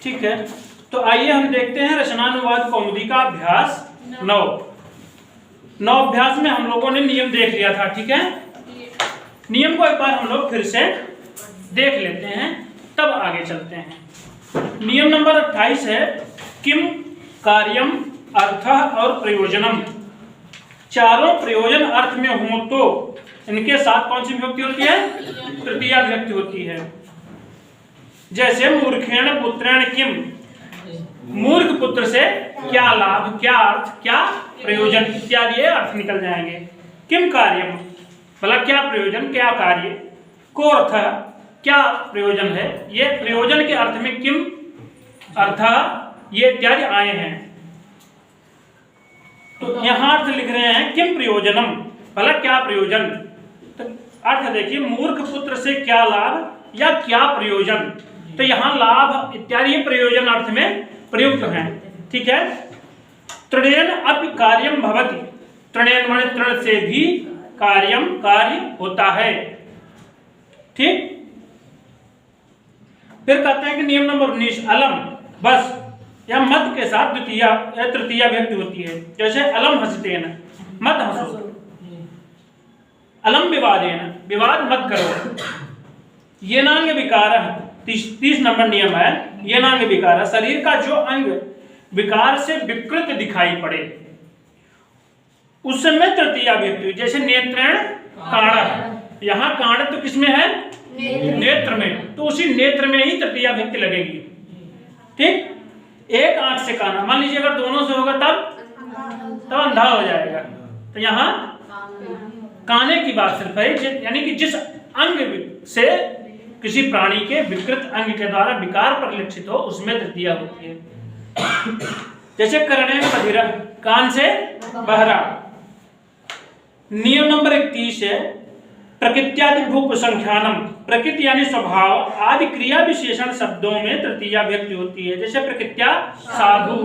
ठीक है, तो आइए हम देखते हैं रचनानुवाद कौमुदी का अभ्यास 9 अभ्यास में हम लोगों ने नियम देख लिया था। ठीक है, नियम को एक बार हम लोग फिर से देख लेते हैं, तब आगे चलते हैं। नियम नंबर 28 है किम कार्यम अर्थः और प्रयोजनम। चारों प्रयोजन अर्थ में हो तो इनके साथ कौन सी विभक्ति होती है? तृतीया विभक्ति होती है। जैसे मूर्खेण पुत्रेण किम, मूर्ख पुत्र से क्या लाभ, क्या अर्थ, क्या प्रयोजन इत्यादि अर्थ निकल जाएंगे। किम कार्यम भला क्या प्रयोजन, क्या कार्य, को अर्थ क्या प्रयोजन है, ये प्रयोजन के अर्थ में किम अर्थ ये इत्यादि आए हैं। तो यहां अर्थ लिख रहे हैं किम प्रयोजनम, भला क्या प्रयोजन। तो अर्थ देखिए, मूर्ख पुत्र से क्या लाभ या क्या प्रयोजन, तो यहाँ लाभ इत्यादि प्रयोजन अर्थ में प्रयुक्त हैं। ठीक है, तृणेन अपि कार्यम भवति, तृणेन माने तृण से भी कार्यम कार्य होता है। ठीक, फिर कहते हैं कि नियम नंबर 19 अलम, बस या मत के साथ द्वितीय या तृतीय विभक्ति होती है। जैसे अलम हसतेन, मत हंसो, अलम विवादेन, विवाद मत करो। ये नांग विकार 30 नंबर नियम है। ये नांग विकार, शरीर का जो अंग विकार से विकृत दिखाई पड़े उस समय तृतीया विभक्ति। जैसे नेत्रेण काण, यहाँ काण तो किसमें है? नेत्र में, तो उसी नेत्र में ही तृतीया विभक्ति लगेगी। ठीक, एक आंख से काना, मान लीजिए अगर दोनों से होगा तब अंधा हो जाएगा। तो यहाँ काने की बात सिर्फ है, यानी कि जिस अंग से किसी प्राणी के विकृत अंग के द्वारा विकार परिलक्षित हो उसमें तृतीया होती है। जैसे कर्णेन बधिरः, कान से बहरा। नियम नंबर 31 है प्रकृत्यादि भूप संख्यानम, प्रकृति यानी स्वभाव आदि क्रिया विशेषण शब्दों में तृतीया विभक्ति होती है। जैसे प्रकृत्या साधु,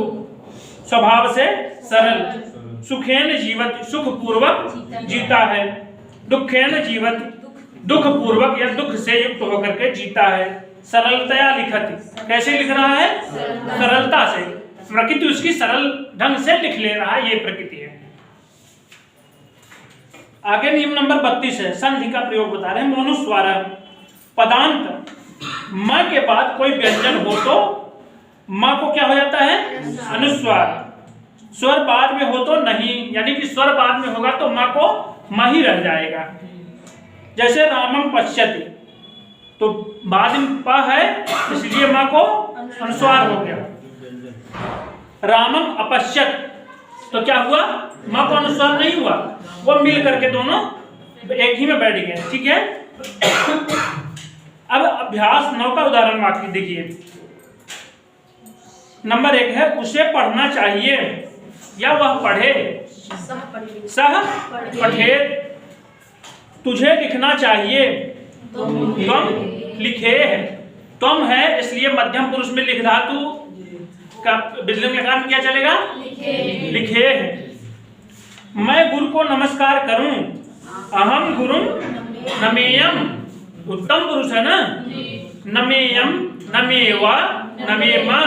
स्वभाव से सरल, सुखेन जीवत, सुख पूर्वक जीता है, दुखेन जीवत, दुख पूर्वक या दुख से युक्त होकर के जीता है, सरलतया लिखत, कैसे लिख रहा है? सरलता से, प्रकृति उसकी सरल ढंग से लिख ले रहा है, ये प्रकृति है। आगे नियम नंबर 32 है संधि का प्रयोग बता रहे हैं। मोनुस्वार, पदांत म के बाद कोई व्यंजन हो तो म को क्या हो जाता है? अनुस्वार। स्वर बाद में हो तो नहीं, यानी कि स्वर बाद में होगा तो म को म ही रह जाएगा। जैसे रामम पश्यति, तो बाद में प है इसलिए म को अनुस्वार हो गया। रामम अपश्यत, तो क्या हुआ? म को अनुस्वार नहीं हुआ, वो मिल करके दोनों एक ही में बैठ गए। ठीक है, अब अभ्यास 9 का उदाहरण वाक्य देखिए। नंबर 1 है उसे पढ़ना चाहिए या वह पढ़े, सह पढ़े। तुझे लिखना चाहिए, तुम लिखे। तुम है इसलिए मध्यम पुरुष में लिख धातु का विसर्जन लगा क्या चलेगा? लिखे। मैं गुरु को नमस्कार करूं, अहम गुरु नमेयम, उत्तम पुरुष है ना, नमेयम, नमेवा, नमेमा।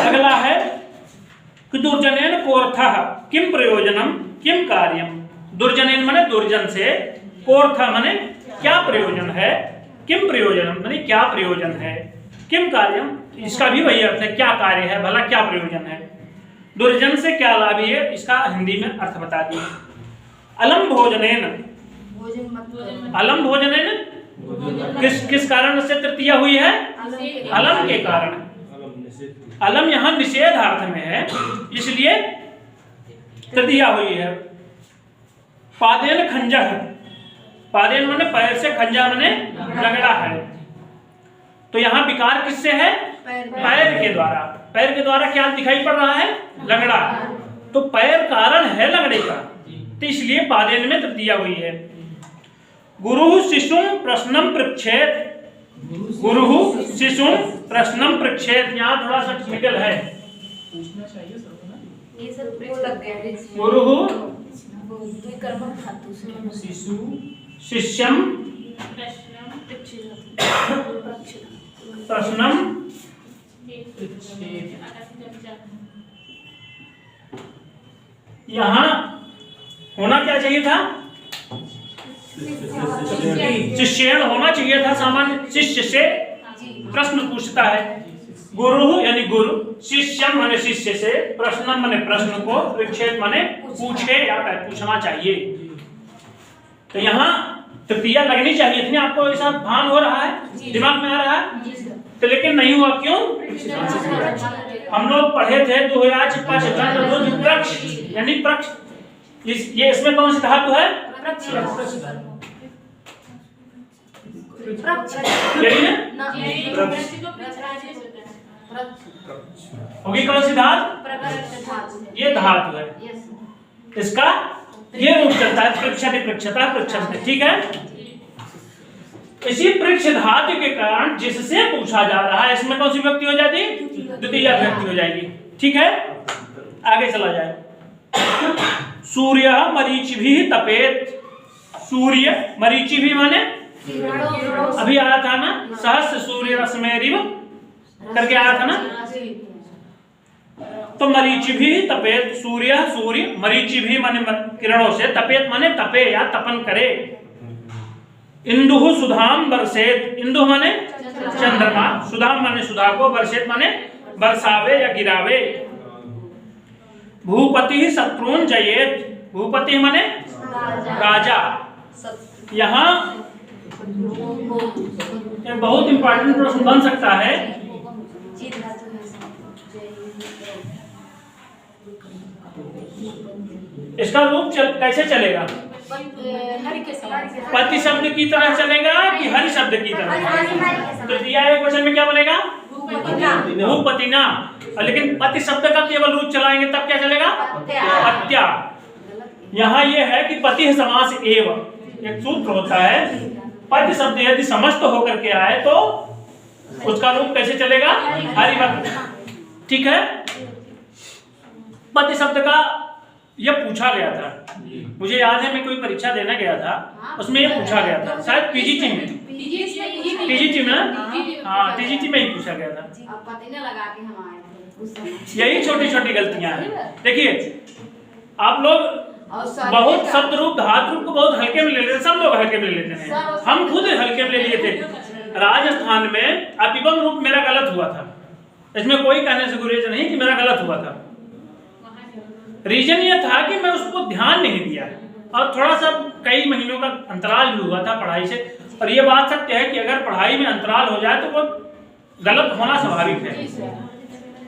अगला है कि दुर्जनेन कोर्थः किम प्रयोजनम किम कार्यम। दुर्जनेन माने दुर्जन से, कोर्थ माने क्या प्रयोजन है, किम प्रयोजनम माने क्या प्रयोजन है, किम कार्यम इसका भी वही अर्थ है, क्या कार्य है, भला क्या प्रयोजन है। दुर्जन से क्या लाभ है, इसका हिंदी में अर्थ बता दिए। अलम भोजनेन, अलम भोजनेन किस कारण से तृतीया हुई है? अलम के कारण। अलम यहाँ निषेधार्थ में है इसलिए तृतीया हुई है। पादेन खंजह, पादेन माने पैर से, खंजा माने रगड़ा है, तो यहाँ विकार किससे है? पैर के द्वारा। पैर के द्वारा क्या दिखाई पड़ रहा है? लगड़ा, तो पैर कारण है लगड़े का, तो इसलिए पादेन में तृतीया हुई है। गुरु शिशुम प्रश्नम पृच्छेद, गुरु शिशुम प्रश्नम पृच्छेद, यहाँ थोड़ा सा टेक्निकल है। गुरु शिशु शिष्यम प्रश्नम यहां होना क्या चाहिए था? शिष्येण होना चाहिए था। सामान्य शिष्य से प्रश्न पूछता है। गुरु यानी गुरु, शिष्यम माने शिष्य से, प्रश्नम माने प्रश्न को, पृच्छेत माने पूछे या पूछना चाहिए। तो यहाँ तृतीया लगनी चाहिए थी। आपको ऐसा भान हो रहा है, दिमाग में आ रहा है? तो लेकिन नहीं हुआ, क्यों? हम लोग पढ़े थे यानी प्रक्ष। ये इसमें कौन सी धातु है? यही है? होगी कौन सी धातु? ये धातु है। इसका ये रूप चलता है पृच्छति पृच्छता पृच्छन्ते। ठीक है? इसी पृच्छ धातु के कारण जिससे पूछा जा रहा है, इसमें कौन सी व्यक्ति हो जाती? द्वितीय व्यक्ति हो जाएगी। ठीक है, आगे चला जाए। सूर्य मरीचिभिः तपेत। सूर्य मरीचिभिः माने अभी आया था ना, सहस्र सूर्य रश्मेरिव करके आया था ना। तो मरीचिभिः तपेत, सूर्य सूर्य, मरीचिभिः माने किरणों से, तपेत माने तपे या तपन करे। इंदुः सुधाम बरसेत। इंदु माने चंद्रमा, सुधाम माने सुधा को, बरसेत माने बरसावे या गिरावे। भूपति शत्रुन जयेत। भूपति माने राजा। यहाँ बहुत इंपॉर्टेंट प्रश्न बन सकता है। इसका रूप कैसे चलेगा? पति शब्द की तरह चलेगा कि हरि शब्द की तरह? तो दिया है क्वेश्चन में क्या बनेगा? भूपतिना। लेकिन पति शब्द का केवल रूप चलाएंगे तब क्या चलेगा? पत्या। यहाँ ये है कि पति समास एव, एक सूत्र होता है। पति शब्द यदि समस्त होकर के आए तो उसका रूप कैसे चलेगा? हरिभक्त। ठीक है? पति शब्द का यह पूछा गया था, मुझे याद है, मैं कोई परीक्षा देने गया था, उसमें ये पूछा गया था, शायद पीजीटी में, टीजीटी में, हाँ टीजीटी में ही पूछा गया था। यही छोटी छोटी गलतियां हैं। देखिए आप लोग बहुत शब्द रूप धातु रूप को बहुत हल्के में ले लेते हैं, सब लोग हल्के में ले लेते हैं, हम खुद हल्के में ले लिए थे। राजस्थान में अपिबम रूप मेरा गलत हुआ था, इसमें कोई कहने से गुरेज नहीं कि मेरा गलत हुआ था। रीजन ये था कि मैं उसको ध्यान नहीं दिया और थोड़ा सा कई महीनों का अंतराल भी हुआ था पढ़ाई से। और ये बात सत्य है कि अगर पढ़ाई में अंतराल हो जाए तो वो गलत होना स्वाभाविक है।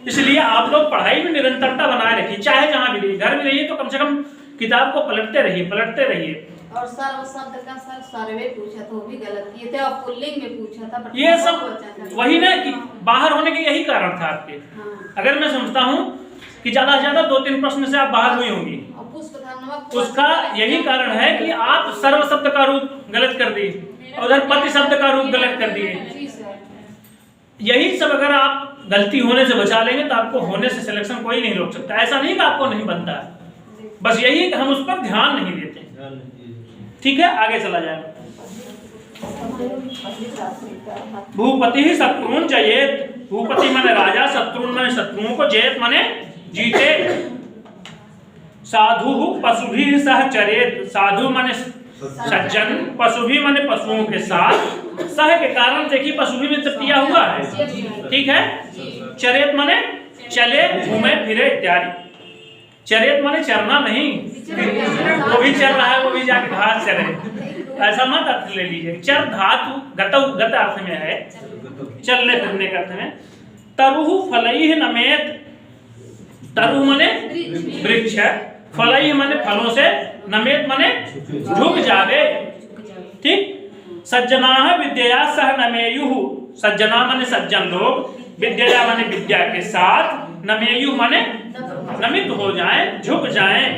इसलिए आप लोग पढ़ाई में निरंतरता बनाए रखिए, चाहे जहां भी रहिए, घर में रहिए तो कम से कम किताब को पलटते रहिए। और सर्व शब्द का सर सर्वे पूछा तो भी गलत किए थे और पुल्लिंग में पूछा था। ये सब वही ना कि बाहर होने के यही कारण था आपके। हाँ। अगर मैं समझता हूँ कि ज्यादा से ज्यादा 2-3 प्रश्न से आप बाहर हुई होंगी, उसका यही कारण है कि आप सर्व शब्द का रूप गलत कर दिए, उधर पति शब्द का रूप गलत कर दिए। यही सब अगर आप गलती होने से बचा लेंगे तो आपको होने से सिलेक्शन कोई नहीं रोक सकता। ऐसा नहीं कि आपको नहीं बनता है, बस यही है कि हम उस पर ध्यान नहीं देते। ठीक है, आगे चला जाए। भूपति शत्रुन जयेत। भूपति माने राजा, शत्रुन माने शत्रुओं को, जयेत माने जीते। साधु पशुभिः सह चरेत। साधु माने सज्जन, पशुभिः माने पशुओं के साथ। सह के कारण देखिए पशुभिः में तृतीया हुआ है। ठीक है? चरेत माने चले, घूमे फिरे इत्यादि। चरेत माने चरना नहीं, वो भी चल रहा है, वो भी जाके घास चरे, ऐसा मत अर्थ ले लीजिए। चर धातु गत अर्थ में है, चलने फिरने के अर्थ में। तरुः फलैः नमेत। तरु माने वृक्ष, फलैः माने फलों से, नमेत माने झुक जावे। ठीक? सज्जनाः विद्यया सह नमेयुः। सज्जना माने सज्जन लोग, विद्या माने विद्या के साथ, नमेयुः माने नमित हो जाएं, झुक जाएं।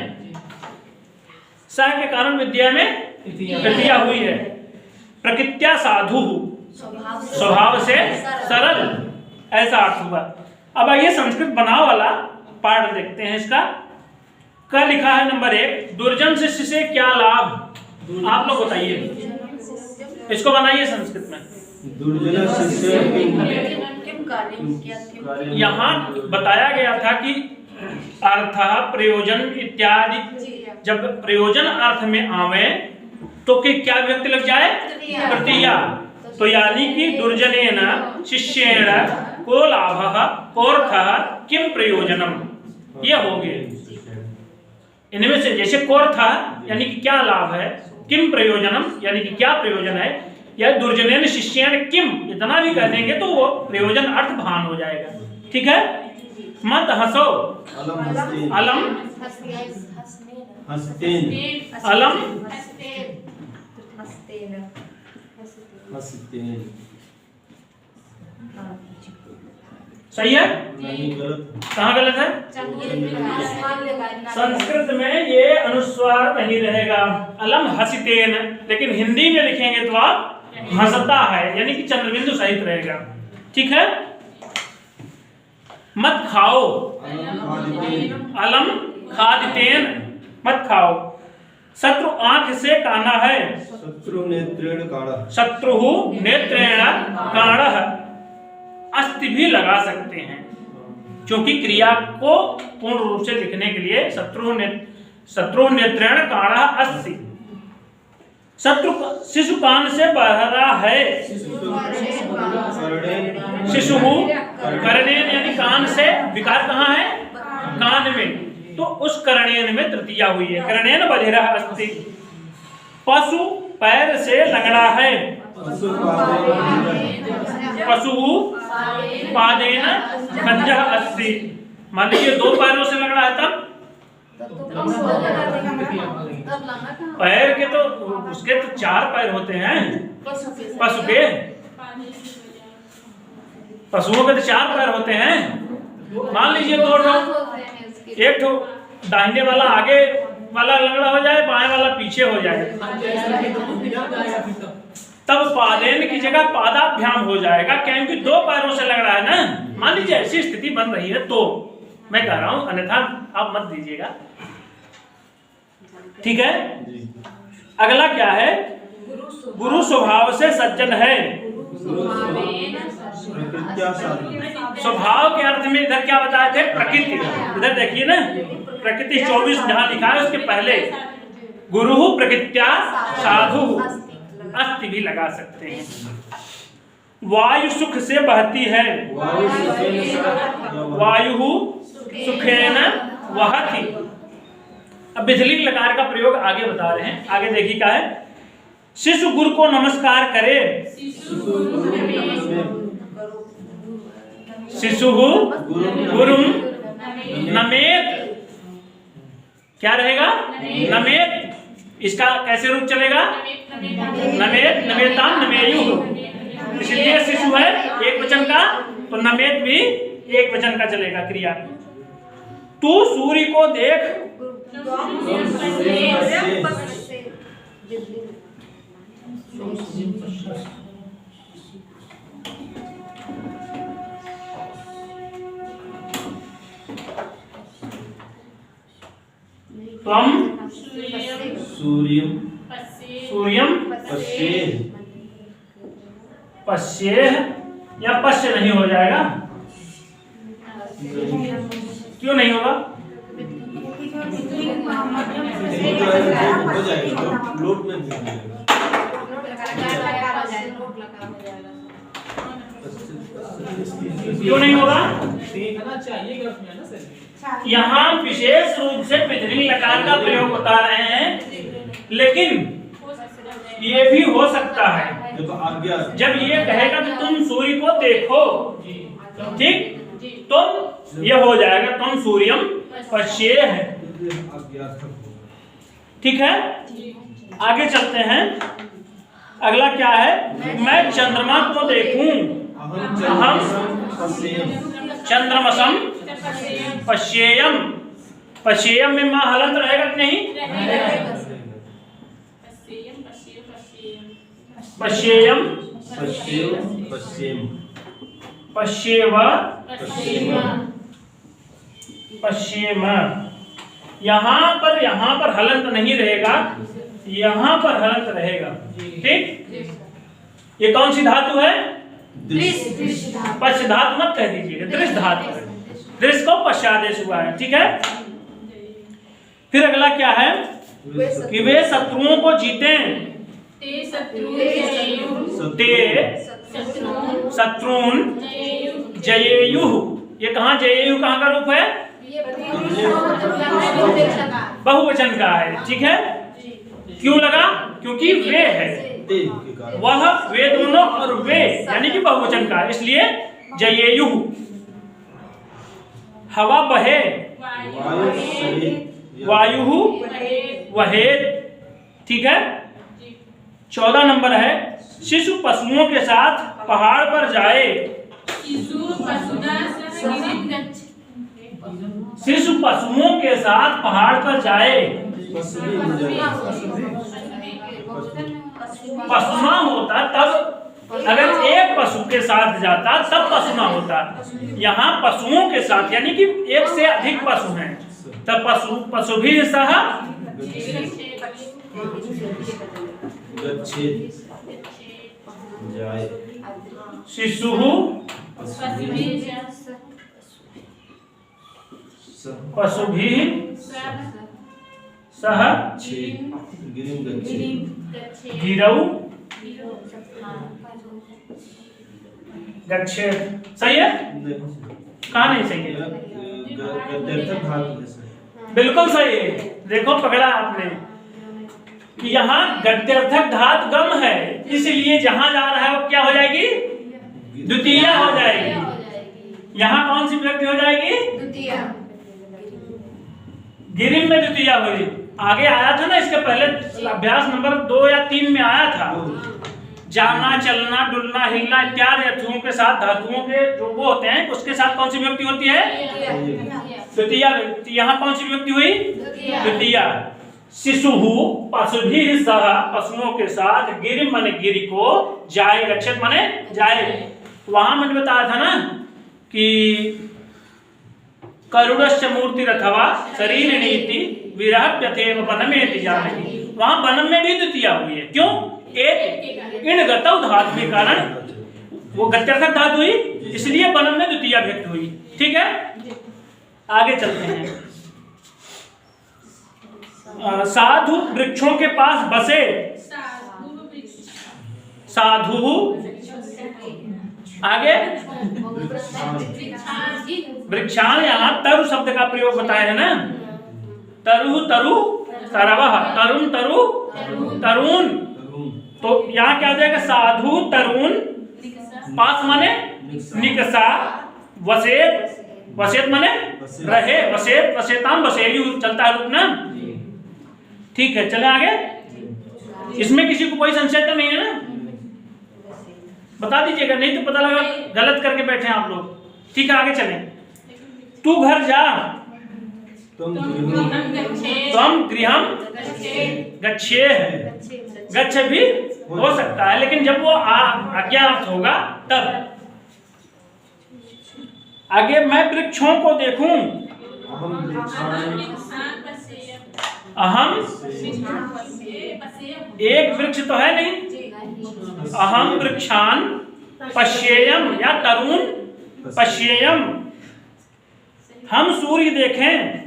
सह के कारण विद्या में तृतीया हुई है। प्रकृत्या साधु, स्वभाव से सरल, ऐसा अर्थ हुआ। अब आइए संस्कृत बनाव वाला पाठ देखते हैं। इसका क्या लिखा है? नंबर 1, दुर्जन शिष्य से क्या लाभ? आप लोग बताइए, इसको बनाइए संस्कृत में। दुर्जन शिष्य किम कार्यम क्या यहाँ बताया गया था कि अर्थ प्रयोजन इत्यादि जब प्रयोजन अर्थ में आवे तो कि क्या विभक्ति लग जाए? तृतीया। तो यानी कि दुर्जनेन शिष्येण को लाभः कोऽर्थः किम प्रयोजनम, ये हो गए। इनमें से जैसे कोऽर्थः यानी कि क्या लाभ है, किम प्रयोजनम यानी कि क्या प्रयोजन है, या दुर्जनेन शिष्येण किम इतना भी कह देंगे तो वो प्रयोजन अर्थ भान हो जाएगा। ठीक है। मत हंसो। अलम हस्तेन अलम हस्तेन सही है? नहीं गलत। कहाँ गलत है? संस्कृत में ये अनुस्वार नहीं रहेगा, अलम हसितेन, लेकिन हिंदी में लिखेंगे तो आप हंसता है, यानी कि चंद्रबिंदु सहित रहेगा। ठीक है। मत खाओ। अलम खादितेन, मत खाओ। शत्रु आंख से काना है। शत्रु नेत्रेण काणः। शत्रु नेत्रेण काणः, अस्ति भी लगा सकते हैं, क्योंकि क्रिया को पूर्ण रूप से लिखने के लिए शत्रु नेत्रेण काणः अस्ति। शत्रु शिशु कान से बहरा है। शिशु कर्णेन यानी कान से, विकार कहाँ है? कान में, तो उस कर्णेन में तृतीया हुई है। कर्णेन बधिरः अस्ति। पशु पैर से लंगड़ा है। पशु पादेन खंजः अस्ति। मान लीजिए 2 पैरों से लंगड़ा है तब पैर के, तो उसके तो 4 पैर होते हैं पशु के, पशुओं के तो 4 पैर होते हैं। मान लीजिए 2 ठो, एक ठो दाहिने वाला आगे वाला लंगड़ा हो जाए, बाएं वाला पीछे हो जाए, तब पादेन की जगह पादाभ्याम हो जाएगा, क्योंकि 2 पैरों से लंगड़ा है ना। मान लीजिए ऐसी स्थिति बन रही है तो मैं कह रहा हूं, अन्यथा आप मत दीजिएगा। ठीक है। अगला क्या है? गुरु स्वभाव से सज्जन है। स्वभाव के अर्थ में इधर क्या बताए थे? प्रकृति। इधर देखिए ना, प्रकृति 24 जहां लिखा है उसके पहले गुरु प्रकृत्या साधु, अस्ति भी लगा सकते हैं। वायु सुख से बहती है। वायु सुखेन वहति। अब बिजली लकार का प्रयोग आगे बता रहे हैं, आगे देखिए क्या है। शिशु गुरु को नमस्कार करे। शिशु गुरुम नमेत, क्या रहेगा? नमेत। इसका कैसे रूप चलेगा? नमेत नमेताम नमेयुः। इसलिए शिशु है एक वचन का, तो नमेत भी एक वचन का चलेगा क्रिया। तू सूर्य को देख। त्वम सूर्यम सूर्यम पश्येह। पश्येह या पश्य नहीं हो जाएगा? क्यों नहीं होगा? हो जाएगा, लोट में हो जाएगा। क्यों नहीं होगा? यहाँ विशेष रूप से पितृलिंग लकार का प्रयोग बता रहे हैं, लेकिन ये भी हो सकता है जब ये कहेगा कि तुम सूर्य को देखो, ठीक, तुम ये हो जाएगा तुम सूर्यम पश्येह। ठीक है। आगे चलते हैं। अगला क्या है? मैं चंद्रमा को देखूं। अहम चंद्रमसम पश्येयम। पश्येयम में मां हलंत रहेगा कि नहीं? पश्येयम पश्येव पश्येम। यहाँ पर हलंत नहीं रहेगा, यहाँ पर हलंत रहेगा। ठीक। ये कौन सी धातु है? दृश्य। पश्च धातु मत कह दीजिएगा, दृश्य धातु है। दृश्य को पश्चादेश हुआ है, ठीक है। फिर अगला क्या है कि वे शत्रुओं को जीतें, ते शत्रुन जयेयुः। ये कहाँ जयेयुः कहाँ का रूप है? बहुवचन का है, ठीक है। क्यों लगा? क्योंकि वे है, वह, वे दोनों और वे यानी कि बहुवचन का, इसलिए जयेयुः। हवा बहे, वायु वहेत, ठीक है। 14 नंबर है शिशु पशुओं के साथ पहाड़ पर जाए, शिशु पशुओं के साथ पहाड़ पर जाए। पशुना होता तब, अगर एक पशु के साथ जाता तब पशुना होता। यहाँ पशुओं के साथ यानी कि एक से अधिक पशु हैं, तब पशु भी सह शिशु पशु भी सह गिरौ गच्छेत। सही है? कहाँ नहीं सही है? बिल्कुल सही है। देखो पकड़ा आपने कि यहाँ गद्यर्थक धातु गम है, इसलिए जहां जा रहा है वो क्या हो जाएगी? द्वितीया हो जाएगी। यहाँ कौन सी विभक्ति हो जाएगी? गिरिम में द्वितीया हुई। आगे आया था ना, इसके पहले अभ्यास नंबर 2 या 3 में आया था। जाना, चलना, डुलना, हिलना इत्यादि अर्थों के साथ धातुओं के जो वो होते हैं उसके साथ कौन सी विभक्ति होती है? द्वितीया। यहाँ कौन सी विभक्ति हुई? द्वितीया। शिशुहु पशुभिः सह, पशुओं के साथ, गिरिम माने गिरि को, जाए गच्छेत माने जाए। वहां मैंने बताया था ना कि करुणश्च मूर्तिरथवा शरीर नीति विरहप्यथेव वनमेति जानकी। वहां वनम में भी द्वितीया हुई है। क्यों? एक इन गतौ धातु के कारण, वो गत्यर्थक धातु हुई, इसलिए वनम में द्वितीया व्यक्त हुई। ठीक है, आगे चलते हैं। साधु वृक्षों के पास बसे, साधु आगे वृक्षान, यहाँ तरु शब्द का प्रयोग बताया है ना। तरु तरु तरवः, तरुण तरु तरुण। तो यहाँ क्या हो जाएगा? साधु तरुण पास माने निकसा, वसेत वसेत माने रहे, वसेत वसेताम वसेयु चलता है रूप ना। ठीक है, चले आगे। इसमें किसी को कोई संशय तो नहीं है ना? बता दीजिएगा, नहीं तो पता लगा गलत करके बैठे आप लोग। ठीक है, आगे चलें। तू घर जा, तुम गृहम गच्छेः। गच्छ भी हो सकता है, लेकिन जब वो अज्ञात होगा तब। आगे मैं वृक्षों को देखूं, अहम एक वृक्ष तो है नहीं, अहम वृक्षान पश्येयम या तरुण पश्येयम। हम सूर्य देखें,